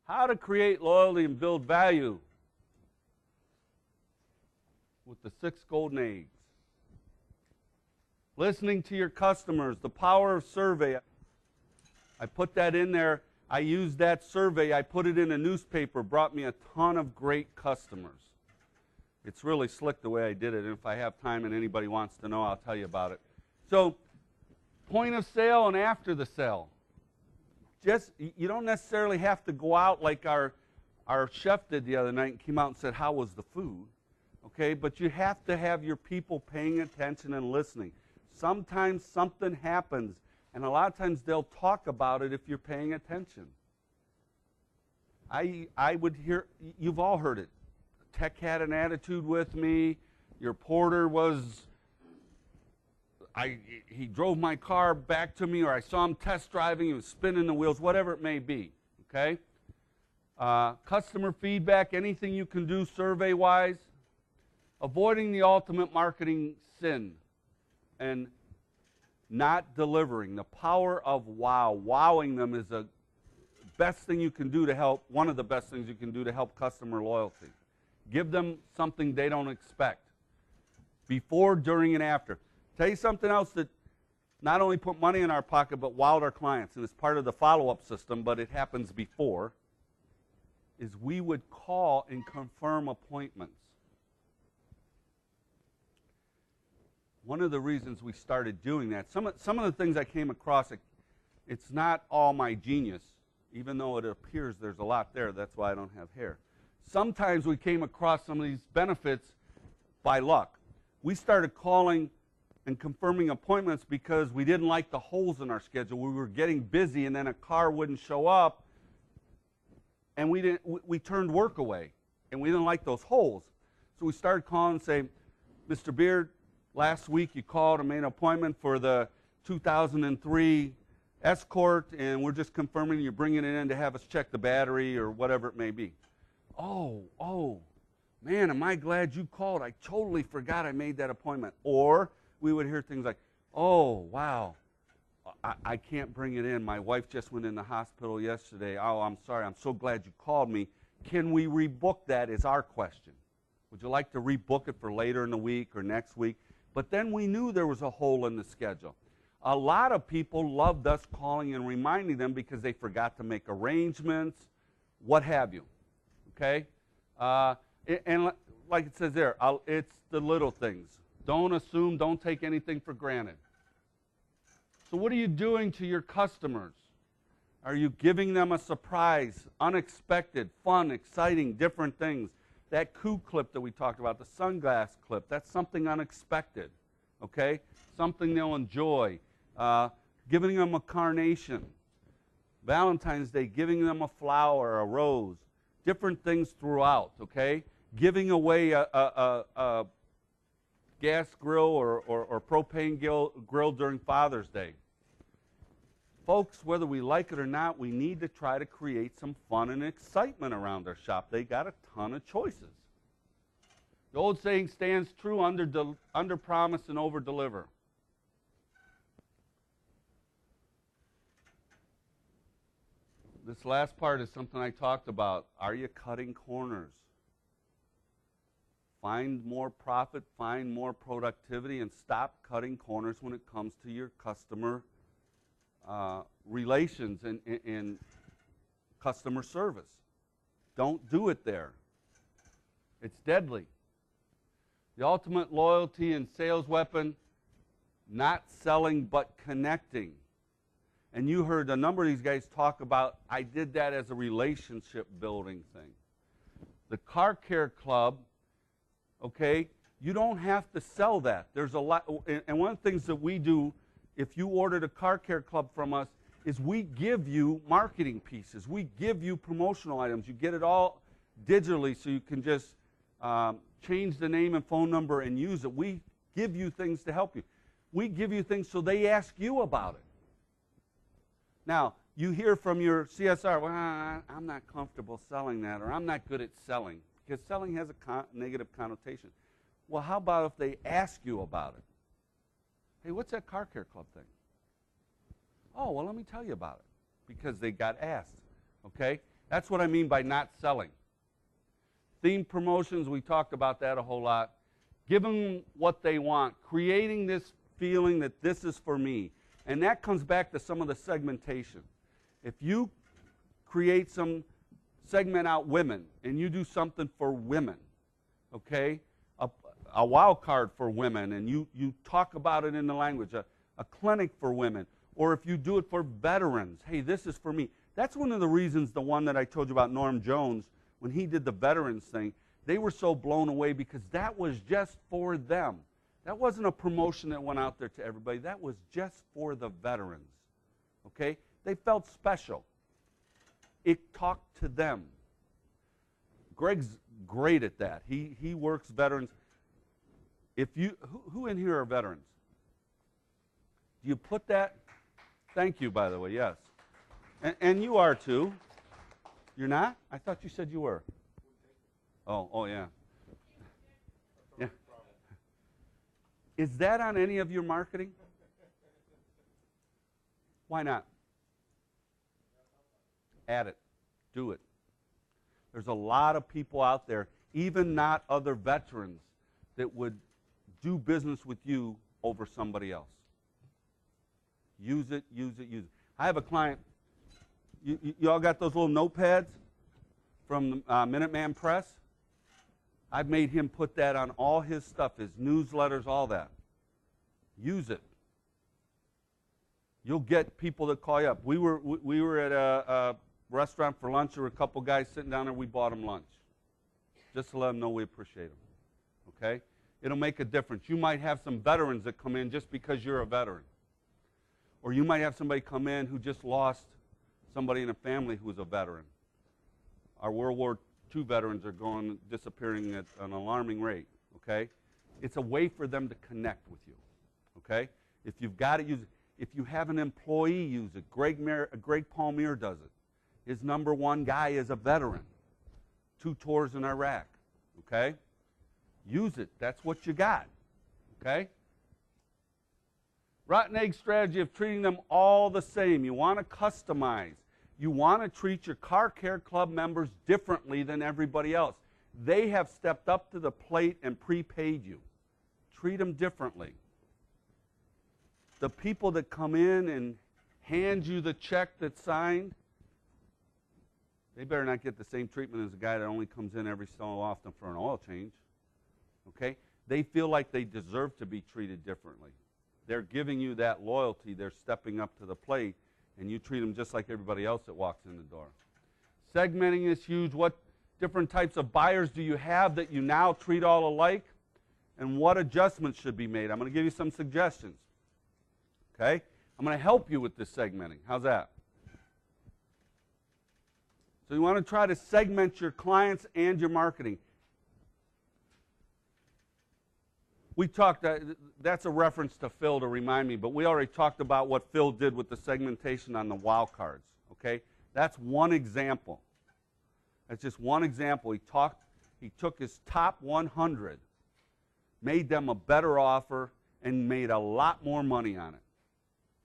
How to create loyalty and build value with the 6 golden eggs. Listening to your customers, the power of survey. I put that in there. I used that survey. I put it in a newspaper, brought me a ton of great customers. It's really slick the way I did it, and if I have time and anybody wants to know, I'll tell you about it. So, point of sale and after the sale. You don't necessarily have to go out like our chef did the other night and came out and said, how was the food? Okay, but you have to have your people paying attention and listening. Sometimes something happens, and a lot of times they'll talk about it if you're paying attention. I would hear, you've all heard it. Tech had an attitude with me. Your porter was, he drove my car back to me, or I saw him test driving, he was spinning the wheels, whatever it may be, okay? Customer feedback, anything you can do survey-wise. Avoiding the ultimate marketing sin and not delivering. The power of wow. Wowing them is the best thing you can do to help, one of the best things you can do to help customer loyalty. Give them something they don't expect. Before, during, and after. Tell you something else that not only put money in our pocket, but wowed our clients, and it's part of the follow-up system, but it happens before, is we would call and confirm appointments. One of the reasons we started doing that, some of the things I came across, it's not all my genius, even though it appears there's a lot there. That's why I don't have hair. Sometimes we came across some of these benefits by luck. We started calling and confirming appointments because we didn't like the holes in our schedule. We were getting busy, and then a car wouldn't show up, and we turned work away, and we didn't like those holes. So we started calling and saying, Mr. Beard, last week you called and made an appointment for the 2003 Escort, and we're just confirming you're bringing it in to have us check the battery or whatever it may be. Oh, man, am I glad you called. I totally forgot I made that appointment. Or we would hear things like, oh, wow, I can't bring it in. My wife just went in the hospital yesterday. Oh, I'm sorry. I'm so glad you called me. Can we rebook that is our question. Would you like to rebook it for later in the week or next week? But then we knew there was a hole in the schedule. A lot of people loved us calling and reminding them because they forgot to make arrangements, what have you. Okay? And like it says there, it's the little things. Don't assume, don't take anything for granted. So what are you doing to your customers? Are you giving them a surprise, unexpected, fun, exciting, different things? That coup clip that we talked about, the sunglass clip, that's something unexpected, okay? Something they'll enjoy. Giving them a carnation. Valentine's Day, giving them a flower, a rose. Different things throughout, okay? Giving away a gas grill or propane grill during Father's Day. Folks, whether we like it or not, we need to try to create some fun and excitement around our shop. They got a ton of choices. The old saying stands true, under promise and over deliver. This last part is something I talked about. Are you cutting corners? Find more profit, find more productivity, and stop cutting corners when it comes to your customer relations and customer service. Don't do it there. It's deadly. The ultimate loyalty and sales weapon, not selling but connecting. And you heard a number of these guys talk about, I did that as a relationship building thing. The Car Care Club, okay, you don't have to sell that. There's a lot, and one of the things that we do, if you ordered a Car Care Club from us, is we give you marketing pieces. We give you promotional items. You get it all digitally so you can just change the name and phone number and use it. We give you things to help you. We give you things so they ask you about it. Now, you hear from your CSR, well, I'm not comfortable selling that, or I'm not good at selling, because selling has a negative connotation. Well, how about if they ask you about it? Hey, what's that Car Care Club thing? Oh, well, let me tell you about it, because they got asked, okay? That's what I mean by not selling. Theme promotions, we talked about that a whole lot. Give them what they want, creating this feeling that this is for me. And that comes back to some of the segmentation. If you create segment out women, and you do something for women, okay? A wild card for women, and you talk about it in the language, a clinic for women, or if you do it for veterans, hey, this is for me. That's one of the reasons, the one that I told you about, Norm Jones, when he did the veterans thing, they were so blown away because that was just for them. That wasn't a promotion that went out there to everybody. That was just for the veterans, okay? They felt special. It talked to them. Greg's great at that. He works veterans. If you, who in here are veterans? Do you put that? Thank you, by the way, yes. And you are too. You're not? I thought you said you were. Oh yeah. Yeah. Is that on any of your marketing? Why not? Add it. Do it. There's a lot of people out there, even not other veterans, that would do business with you over somebody else. Use it, use it, use it. I have a client. You all got those little notepads from Minuteman Press? I've made him put that on all his stuff, his newsletters, all that. Use it. You'll get people that call you up. We were at a restaurant for lunch. There were a couple guys sitting down there. We bought them lunch just to let them know we appreciate them. Okay? It'll make a difference. You might have some veterans that come in just because you're a veteran. Or you might have somebody come in who just lost somebody in a family who was a veteran. Our World War II veterans are disappearing at an alarming rate. Okay? It's a way for them to connect with you. Okay? If you've got it, use it. If you have an employee, use it. Greg Palmier does it. His #1 guy is a veteran. 2 tours in Iraq. Okay? Use it. That's what you got. Okay? Rotten egg strategy of treating them all the same. You want to customize. You want to treat your car care club members differently than everybody else. They have stepped up to the plate and prepaid you. Treat them differently. The people that come in and hand you the check that's signed, they better not get the same treatment as the guy that only comes in every so often for an oil change. Okay? They feel like they deserve to be treated differently. They're giving you that loyalty. They're stepping up to the plate, and you treat them just like everybody else that walks in the door. Segmenting is huge. What different types of buyers do you have that you now treat all alike? And what adjustments should be made? I'm going to give you some suggestions. Okay? I'm going to help you with this segmenting. How's that? So you want to try to segment your clients and your marketing. We talked, that's a reference to Phil to remind me, but we already talked about what Phil did with the segmentation on the wild cards. Okay? That's one example. That's just one example. He took his top 100, made them a better offer, and made a lot more money on it.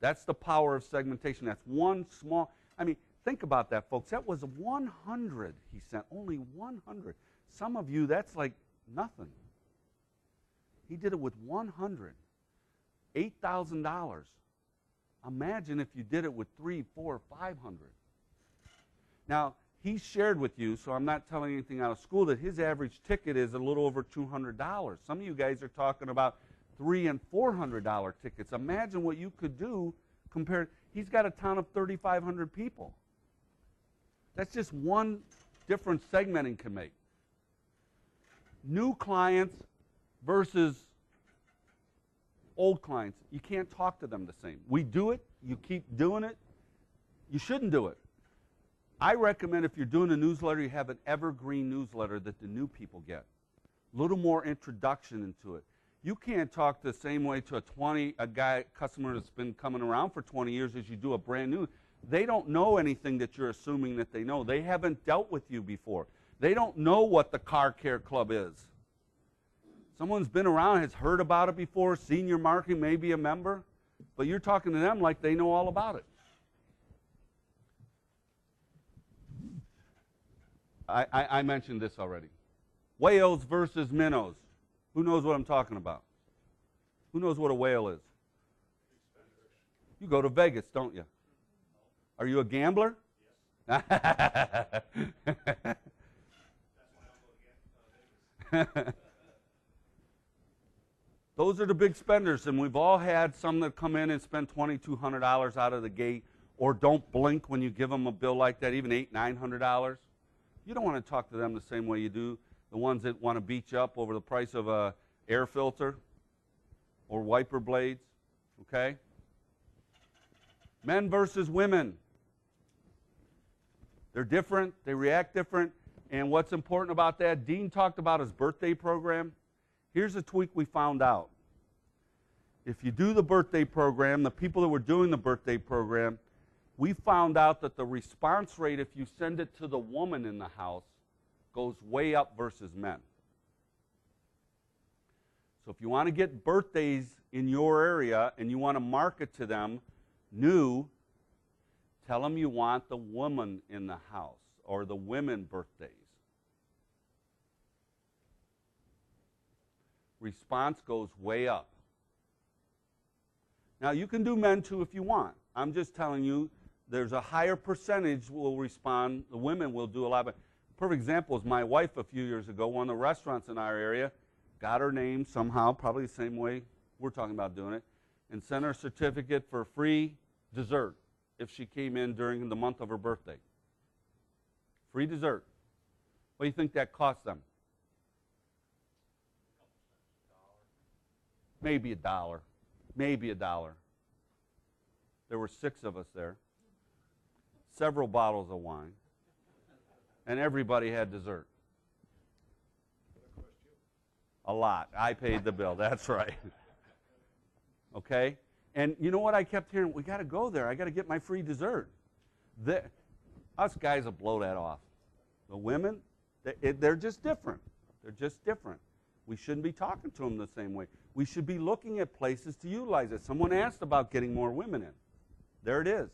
That's the power of segmentation. That's one small, think about that, folks. That was 100 he sent, only 100. Some of you, that's like nothing. He did it with 100, $8,000. Imagine if you did it with 300, 400, 500. Now, he shared with you, so I'm not telling anything out of school, that his average ticket is a little over $200. Some of you guys are talking about $300 and $400 tickets. Imagine what you could do compared. He's got a town of 3,500 people. That's just one difference segmenting can make. New clients versus old clients. You can't talk to them the same. We do it. You keep doing it. You shouldn't do it. I recommend if you're doing a newsletter, you have an evergreen newsletter that the new people get. A little more introduction into it. You can't talk the same way to a customer that's been coming around for 20 years as you do a brand new. They don't know anything that you're assuming that they know. They haven't dealt with you before. They don't know what the car care club is. Someone's been around, has heard about it before, seen your marketing, maybe a member, but you're talking to them like they know all about it. I mentioned this already. Whales versus minnows. Who knows what I'm talking about? Who knows what a whale is? You go to Vegas, don't you? Are you a gambler? Yes. Those are the big spenders, and we've all had some that come in and spend $2,200 out of the gate, or don't blink when you give them a bill like that, even $800, $900. You don't want to talk to them the same way you do the ones that want to beat you up over the price of a air filter or wiper blades, okay? Men versus women. They're different. They react different. And what's important about that, Dean talked about his birthday program. Here's a tweak we found out. If you do the birthday program, the people that were doing the birthday program, we found out that the response rate, if you send it to the woman in the house, goes way up versus men. So if you want to get birthdays in your area and you want to market to them new, tell them you want the woman in the house or the women birthdays. Response goes way up. Now, you can do men too if you want. I'm just telling you there's a higher percentage will respond. The women will do a lot. But perfect example is my wife a few years ago, one of the restaurants in our area, got her name somehow, probably the same way we're talking about doing it, and sent her a certificate for free dessert if she came in during the month of her birthday. Free dessert. What do you think that cost them? Maybe $1. Maybe $1. There were 6 of us there. Several bottles of wine. And everybody had dessert. A lot. I paid the bill. That's right. Okay? And you know what I kept hearing? We got to go there. I got to get my free dessert. Us guys will blow that off. The women, they're just different. They're just different. We shouldn't be talking to them the same way. We should be looking at places to utilize it. Someone asked about getting more women in. There it is.